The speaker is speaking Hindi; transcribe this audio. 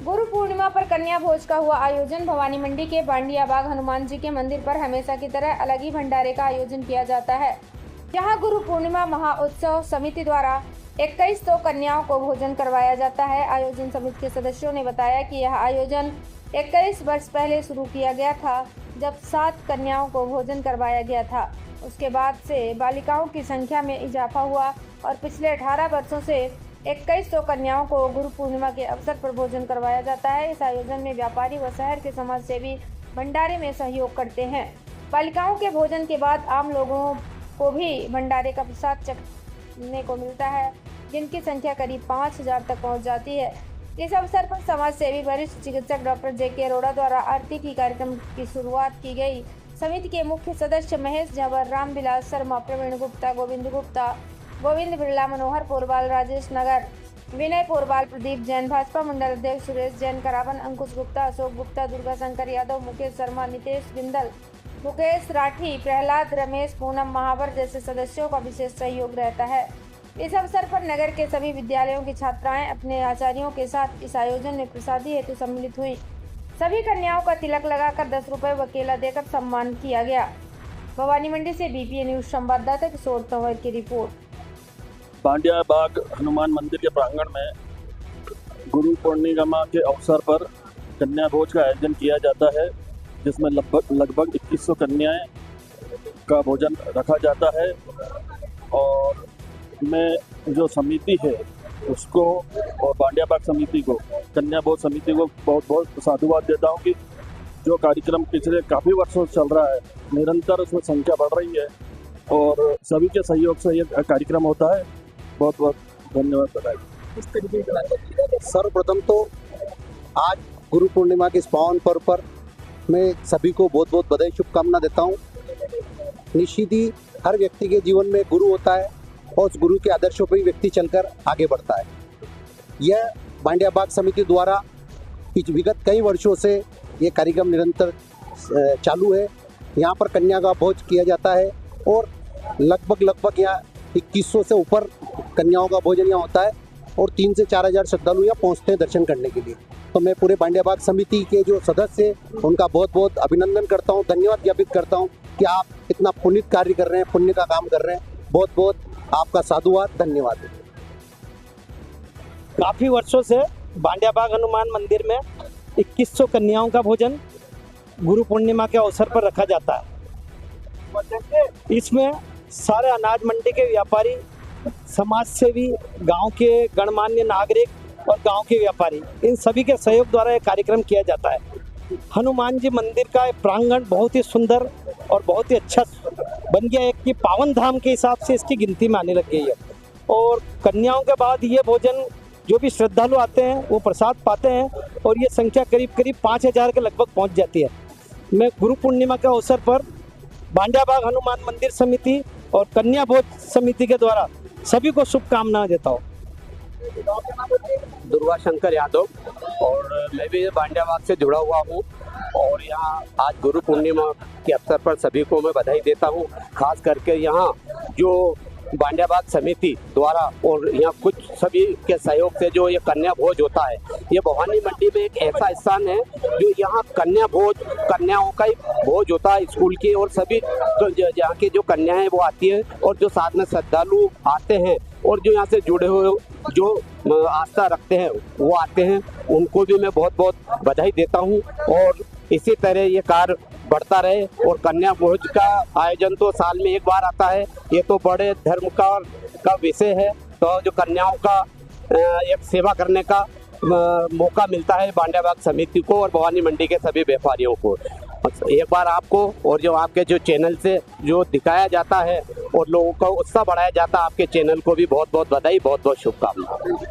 गुरु पूर्णिमा पर कन्या भोज का हुआ आयोजन। भवानी मंडी के बांडिया बाग हनुमान जी के मंदिर पर हमेशा की तरह अलग ही भंडारे का आयोजन किया जाता है। जहां गुरु पूर्णिमा महाउत्सव समिति द्वारा 2100 कन्याओं को भोजन करवाया जाता है। आयोजन समिति के सदस्यों ने बताया कि यह आयोजन 21 वर्ष पहले शुरू किया गया था, जब 7 कन्याओं को भोजन करवाया गया था। उसके बाद से बालिकाओं की संख्या में इजाफा हुआ और पिछले 18 वर्षों से 2100 कन्याओं को गुरु पूर्णिमा के अवसर पर भोजन करवाया जाता है। इस आयोजन में व्यापारी व शहर के समाज सेवी भंडारे में सहयोग करते हैं। बालिकाओं के भोजन के बाद आम लोगों को भी भंडारे का प्रसाद चखने को मिलता है, जिनकी संख्या करीब 5000 तक पहुंच जाती है। इस अवसर पर समाज सेवी वरिष्ठ चिकित्सक डॉक्टर जे.के. अरोड़ा द्वारा आरती की कार्यक्रम की शुरुआत की गई। समिति के मुख्य सदस्य महेश झंवर, रामविलास शर्मा, प्रवीण गुप्ता, गोविंद गुप्ता, गोविंद बिरला, मनोहर पोरवाल, राजेश नगर, विनय पोरवाल, प्रदीप जैन, भाजपा मंडल अध्यक्ष सुरेश जैन, करावन, अंकुश गुप्ता, अशोक गुप्ता, दुर्गा शंकर यादव, मुकेश शर्मा, नितेश बिंदल, मुकेश राठी, प्रहलाद, रमेश, पूनम महावर जैसे सदस्यों का विशेष सहयोग रहता है। इस अवसर पर नगर के सभी विद्यालयों की छात्राएं अपने आचार्यों के साथ इस आयोजन में प्रसादी हेतु सम्मिलित हुई। सभी कन्याओं का तिलक लगाकर 10 रुपए व केला देकर सम्मान किया गया। भवानी मंडी से बीपीए न्यूज संवाददाता किशोर तंवर की रिपोर्ट। बांडिया बाग हनुमान मंदिर के प्रांगण में गुरु पूर्णिमा के अवसर पर कन्या भोज का आयोजन किया जाता है, जिसमें लगभग 2100 कन्याएं का भोजन रखा जाता है। और मैं जो समिति है उसको और बांडिया बाग समिति को, कन्या भोज समिति को बहुत बहुत साधुवाद देता हूँ कि जो कार्यक्रम पिछले काफ़ी वर्षों से चल रहा है, निरंतर उसमें संख्या बढ़ रही है और सभी के सहयोग से ये कार्यक्रम होता है। बहुत बहुत धन्यवाद बताइए। इस तरीके का सर्वप्रथम तो आज गुरु पूर्णिमा के इस पावन पर्व पर मैं सभी को बहुत बहुत बधाई शुभकामना देता हूँ। निश्चित ही हर व्यक्ति के जीवन में गुरु होता है और उस गुरु के आदर्शों पर ही व्यक्ति चलकर आगे बढ़ता है। यह बांडिया बाग समिति द्वारा विगत कई वर्षों से ये कार्यक्रम निरंतर चालू है। यहाँ पर कन्या का भोज किया जाता है और लगभग यहाँ 2100 से ऊपर कन्याओं का भोजन यहाँ होता है और 3 से 4000 श्रद्धालु यहाँ पहुँचते हैं दर्शन करने के लिए। तो मैं पूरे बांडिया बाग समिति के जो सदस्य हैं उनका बहुत बहुत अभिनंदन करता हूँ, धन्यवाद ज्ञापित करता हूँ कि आप इतना पुण्य कार्य कर रहे हैं, पुण्य का काम कर रहे हैं। बहुत बहुत आपका साधुवाद, धन्यवाद। काफ़ी वर्षों से बांडिया बाग हनुमान मंदिर में 2100 कन्याओं का भोजन गुरु पूर्णिमा के अवसर पर रखा जाता है। इसमें सारे अनाज मंडी के व्यापारी, समाज सेवी, गांव के गणमान्य नागरिक और गांव के व्यापारी, इन सभी के सहयोग द्वारा यह कार्यक्रम किया जाता है। हनुमान जी मंदिर का प्रांगण बहुत ही सुंदर और बहुत ही अच्छा बन गया है कि पावन धाम के हिसाब से इसकी गिनती में आने लग गई है। और कन्याओं के बाद ये भोजन जो भी श्रद्धालु आते हैं वो प्रसाद पाते हैं और ये संख्या करीब 5000 के लगभग पहुंच जाती है। मैं गुरु पूर्णिमा के अवसर पर बांडिया बाग हनुमान मंदिर समिति और कन्या भोज समिति के द्वारा सभी को शुभकामनाएं देता हूँ। दुर्गा शंकर यादव और मैं भी बांडिया बाग से जुड़ा हुआ हूँ और यहाँ आज गुरु पूर्णिमा के अवसर पर सभी को मैं बधाई देता हूँ। खास करके यहाँ जो बांडिया बाग समिति द्वारा और यहाँ कुछ सभी के सहयोग से जो ये कन्या भोज होता है, ये भवानी मंडी में एक ऐसा स्थान है जो यहाँ कन्या भोज, कन्याओं का ही भोज होता है स्कूल की, और सभी तो यहाँ की जो कन्याएं वो आती है और जो साथ में श्रद्धालु आते हैं और जो यहाँ से जुड़े हुए जो आस्था रखते हैं वो आते हैं, उनको भी मैं बहुत बहुत बधाई देता हूँ। और इसी तरह ये कार्य बढ़ता रहे और कन्या भोज का आयोजन तो साल में एक बार आता है। ये तो बड़े धर्म का विषय है, तो जो कन्याओं का एक सेवा करने का मौका मिलता है बांडिया बाग समिति को और भवानी मंडी के सभी व्यापारियों को। एक बार आपको और जो आपके जो चैनल से जो दिखाया जाता है और लोगों का उत्साह बढ़ाया जाता है, आपके चैनल को भी बहुत बहुत बधाई, बहुत बहुत शुभकामनाएं।